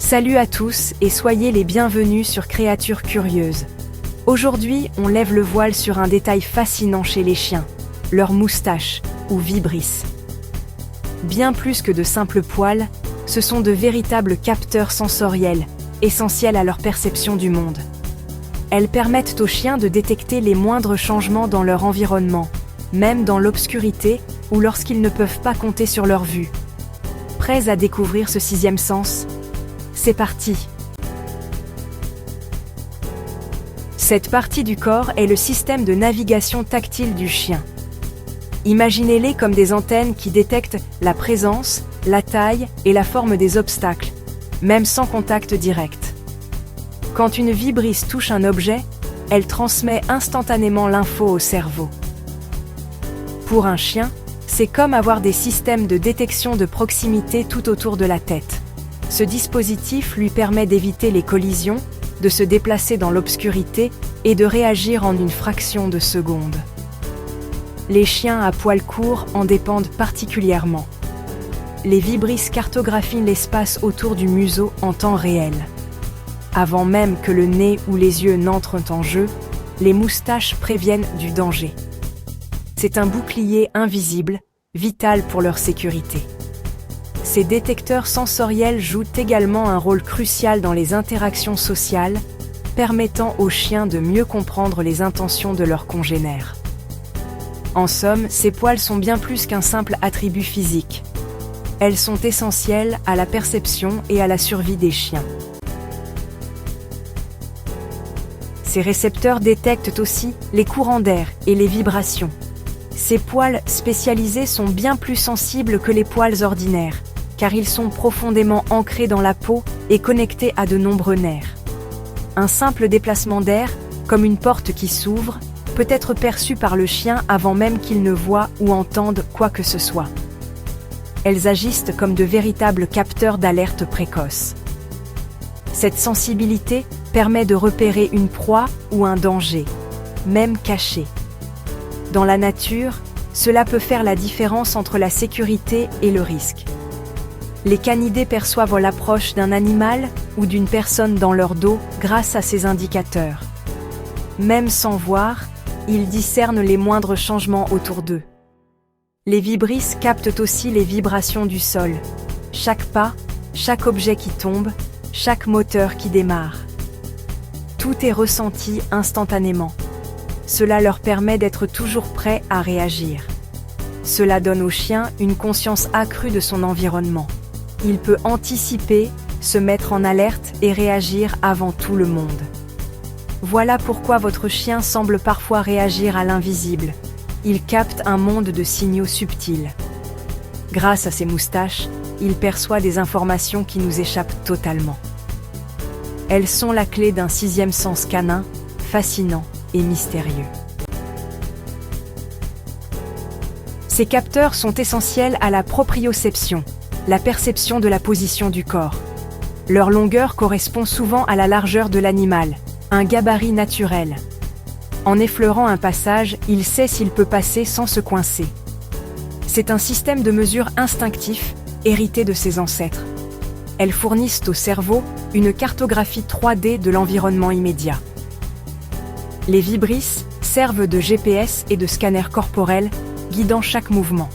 Salut à tous et soyez les bienvenus sur Créatures Curieuses. Aujourd'hui, on lève le voile sur un détail fascinant chez les chiens, leurs moustaches, ou vibrisses. Bien plus que de simples poils, ce sont de véritables capteurs sensoriels, essentiels à leur perception du monde. Elles permettent aux chiens de détecter les moindres changements dans leur environnement, même dans l'obscurité ou lorsqu'ils ne peuvent pas compter sur leur vue. Prêts à découvrir ce sixième sens ? C'est parti! Cette partie du corps est le système de navigation tactile du chien. Imaginez-les comme des antennes qui détectent la présence, la taille et la forme des obstacles, même sans contact direct. Quand une vibrisse touche un objet, elle transmet instantanément l'info au cerveau. Pour un chien, c'est comme avoir des systèmes de détection de proximité tout autour de la tête. Ce dispositif lui permet d'éviter les collisions, de se déplacer dans l'obscurité et de réagir en une fraction de seconde. Les chiens à poils courts en dépendent particulièrement. Les vibrisses cartographient l'espace autour du museau en temps réel. Avant même que le nez ou les yeux n'entrent en jeu, les moustaches préviennent du danger. C'est un bouclier invisible, vital pour leur sécurité. Ces détecteurs sensoriels jouent également un rôle crucial dans les interactions sociales, permettant aux chiens de mieux comprendre les intentions de leurs congénères. En somme, ces poils sont bien plus qu'un simple attribut physique. Elles sont essentielles à la perception et à la survie des chiens. Ces récepteurs détectent aussi les courants d'air et les vibrations. Ces poils spécialisés sont bien plus sensibles que les poils ordinaires, car ils sont profondément ancrés dans la peau et connectés à de nombreux nerfs. Un simple déplacement d'air, comme une porte qui s'ouvre, peut être perçu par le chien avant même qu'il ne voie ou entende quoi que ce soit. Elles agissent comme de véritables capteurs d'alerte précoce. Cette sensibilité permet de repérer une proie ou un danger, même caché. Dans la nature, cela peut faire la différence entre la sécurité et le risque. Les canidés perçoivent l'approche d'un animal ou d'une personne dans leur dos grâce à ces indicateurs. Même sans voir, ils discernent les moindres changements autour d'eux. Les vibrisses captent aussi les vibrations du sol. Chaque pas, chaque objet qui tombe, chaque moteur qui démarre. Tout est ressenti instantanément. Cela leur permet d'être toujours prêts à réagir. Cela donne au chien une conscience accrue de son environnement. Il peut anticiper, se mettre en alerte et réagir avant tout le monde. Voilà pourquoi votre chien semble parfois réagir à l'invisible. Il capte un monde de signaux subtils. Grâce à ses moustaches, il perçoit des informations qui nous échappent totalement. Elles sont la clé d'un sixième sens canin, fascinant et mystérieux. Ces capteurs sont essentiels à la proprioception, la perception de la position du corps. Leur longueur correspond souvent à la largeur de l'animal, un gabarit naturel. En effleurant un passage, il sait s'il peut passer sans se coincer. C'est un système de mesure instinctif, hérité de ses ancêtres. Elles fournissent au cerveau une cartographie 3D de l'environnement immédiat. Les vibrisses servent de GPS et de scanner corporel, guidant chaque mouvement.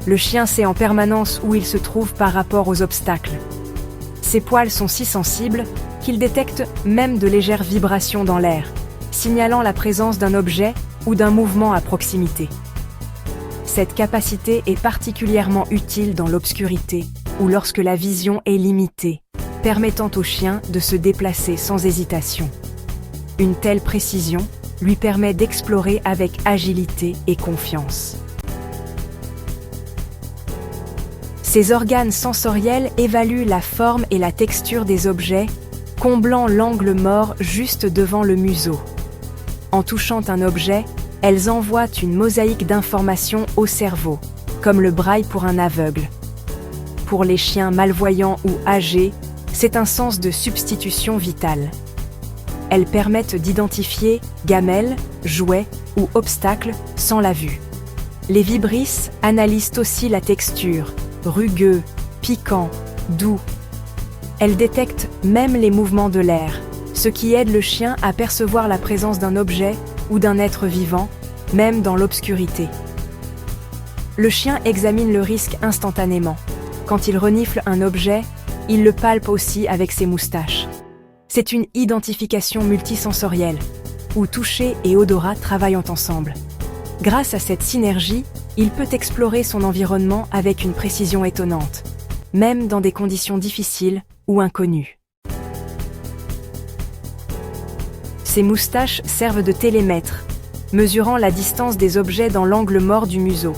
Le chien sait en permanence où il se trouve par rapport aux obstacles. Ses poils sont si sensibles qu'ils détectent même de légères vibrations dans l'air, signalant la présence d'un objet ou d'un mouvement à proximité. Cette capacité est particulièrement utile dans l'obscurité ou lorsque la vision est limitée, permettant au chien de se déplacer sans hésitation. Une telle précision lui permet d'explorer avec agilité et confiance. Ces organes sensoriels évaluent la forme et la texture des objets, comblant l'angle mort juste devant le museau. En touchant un objet, elles envoient une mosaïque d'informations au cerveau, comme le braille pour un aveugle. Pour les chiens malvoyants ou âgés, c'est un sens de substitution vital. Elles permettent d'identifier gamelles, jouets ou obstacles sans la vue. Les vibrisses analysent aussi la texture, rugueux, piquant, doux. Elle détecte même les mouvements de l'air, ce qui aide le chien à percevoir la présence d'un objet ou d'un être vivant, même dans l'obscurité. Le chien examine le risque instantanément. Quand il renifle un objet, il le palpe aussi avec ses moustaches. C'est une identification multisensorielle, où toucher et odorat travaillent ensemble. Grâce à cette synergie, il peut explorer son environnement avec une précision étonnante, même dans des conditions difficiles ou inconnues. Ces moustaches servent de télémètre, mesurant la distance des objets dans l'angle mort du museau.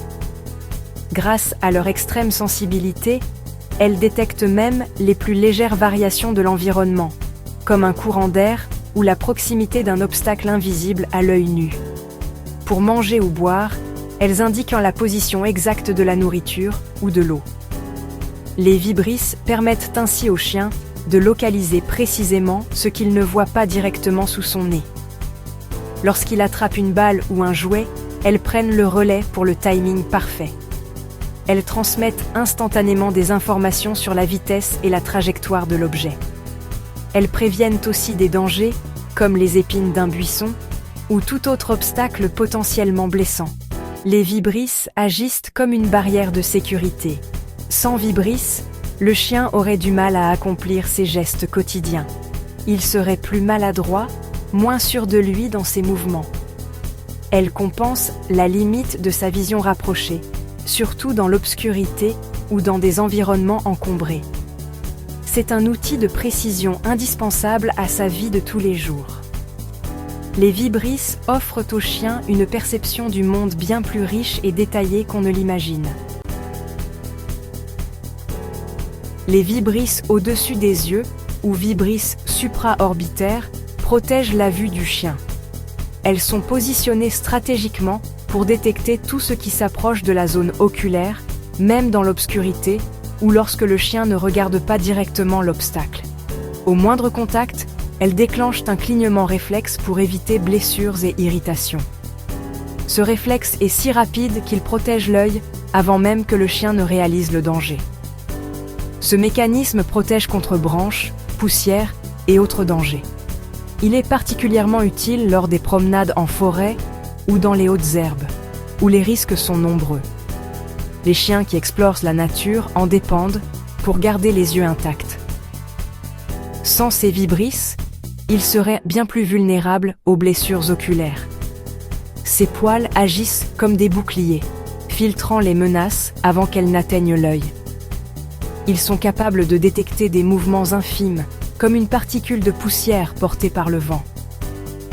Grâce à leur extrême sensibilité, elles détectent même les plus légères variations de l'environnement, comme un courant d'air ou la proximité d'un obstacle invisible à l'œil nu. Pour manger ou boire, elles indiquent la position exacte de la nourriture ou de l'eau. Les vibrisses permettent ainsi au chien de localiser précisément ce qu'il ne voit pas directement sous son nez. Lorsqu'il attrape une balle ou un jouet, elles prennent le relais pour le timing parfait. Elles transmettent instantanément des informations sur la vitesse et la trajectoire de l'objet. Elles préviennent aussi des dangers, comme les épines d'un buisson, ou tout autre obstacle potentiellement blessant. Les vibrisses agissent comme une barrière de sécurité. Sans vibrisses, le chien aurait du mal à accomplir ses gestes quotidiens. Il serait plus maladroit, moins sûr de lui dans ses mouvements. Elles compensent la limite de sa vision rapprochée, surtout dans l'obscurité ou dans des environnements encombrés. C'est un outil de précision indispensable à sa vie de tous les jours. Les vibrisses offrent au chien une perception du monde bien plus riche et détaillée qu'on ne l'imagine. Les vibrisses au-dessus des yeux, ou vibrisses supraorbitaires, protègent la vue du chien. Elles sont positionnées stratégiquement pour détecter tout ce qui s'approche de la zone oculaire, même dans l'obscurité, ou lorsque le chien ne regarde pas directement l'obstacle. Au moindre contact, elles déclenchent un clignement réflexe pour éviter blessures et irritations. Ce réflexe est si rapide qu'il protège l'œil avant même que le chien ne réalise le danger. Ce mécanisme protège contre branches, poussière et autres dangers. Il est particulièrement utile lors des promenades en forêt ou dans les hautes herbes, où les risques sont nombreux. Les chiens qui explorent la nature en dépendent pour garder les yeux intacts. Sans ces vibrisses, ils seraient bien plus vulnérables aux blessures oculaires. Ces poils agissent comme des boucliers, filtrant les menaces avant qu'elles n'atteignent l'œil. Ils sont capables de détecter des mouvements infimes, comme une particule de poussière portée par le vent.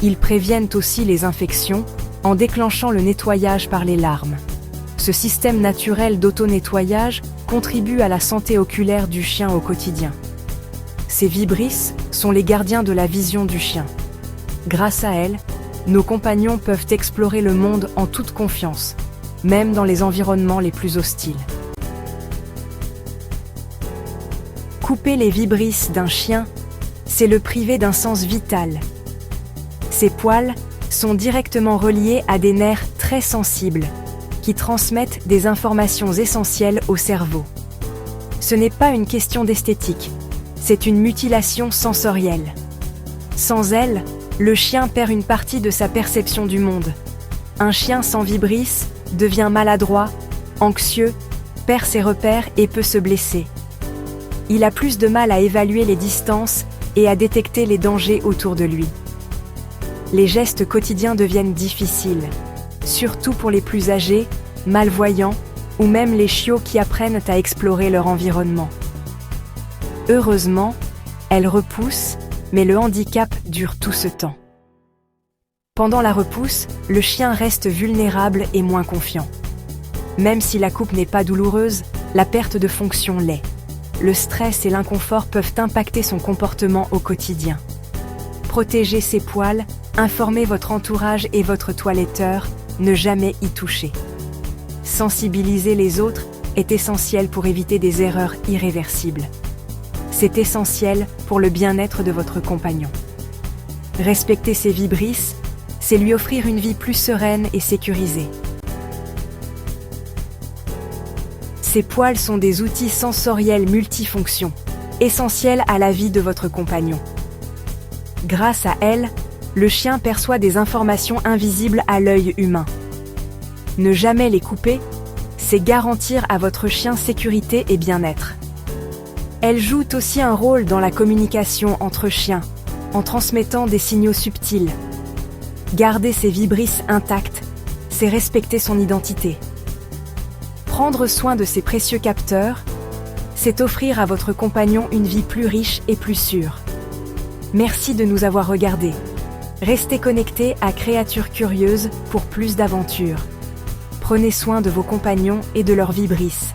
Ils préviennent aussi les infections en déclenchant le nettoyage par les larmes. Ce système naturel d'auto-nettoyage contribue à la santé oculaire du chien au quotidien. Ces vibrisses sont les gardiens de la vision du chien. Grâce à elles, nos compagnons peuvent explorer le monde en toute confiance, même dans les environnements les plus hostiles. Couper les vibrisses d'un chien, c'est le priver d'un sens vital. Ces poils sont directement reliés à des nerfs très sensibles, qui transmettent des informations essentielles au cerveau. Ce n'est pas une question d'esthétique, c'est une mutilation sensorielle. Sans elle, le chien perd une partie de sa perception du monde. Un chien sans vibrisses devient maladroit, anxieux, perd ses repères et peut se blesser. Il a plus de mal à évaluer les distances et à détecter les dangers autour de lui. Les gestes quotidiens deviennent difficiles, surtout pour les plus âgés, malvoyants ou même les chiots qui apprennent à explorer leur environnement. Heureusement, elle repousse, mais le handicap dure tout ce temps. Pendant la repousse, le chien reste vulnérable et moins confiant. Même si la coupe n'est pas douloureuse, la perte de fonction l'est. Le stress et l'inconfort peuvent impacter son comportement au quotidien. Protégez ses poils, informez votre entourage et votre toiletteur, ne jamais y toucher. Sensibiliser les autres est essentiel pour éviter des erreurs irréversibles. C'est essentiel pour le bien-être de votre compagnon. Respecter ses vibrisses, c'est lui offrir une vie plus sereine et sécurisée. Ces poils sont des outils sensoriels multifonctions. essentielle à la vie de votre compagnon. Grâce à elle, le chien perçoit des informations invisibles à l'œil humain. Ne jamais les couper, c'est garantir à votre chien sécurité et bien-être. Elles jouent aussi un rôle dans la communication entre chiens, en transmettant des signaux subtils. Garder ses vibrisses intactes, c'est respecter son identité. Prendre soin de ces précieux capteurs, c'est offrir à votre compagnon une vie plus riche et plus sûre. Merci de nous avoir regardés. Restez connectés à Créatures Curieuses pour plus d'aventures. Prenez soin de vos compagnons et de leurs vibrisses.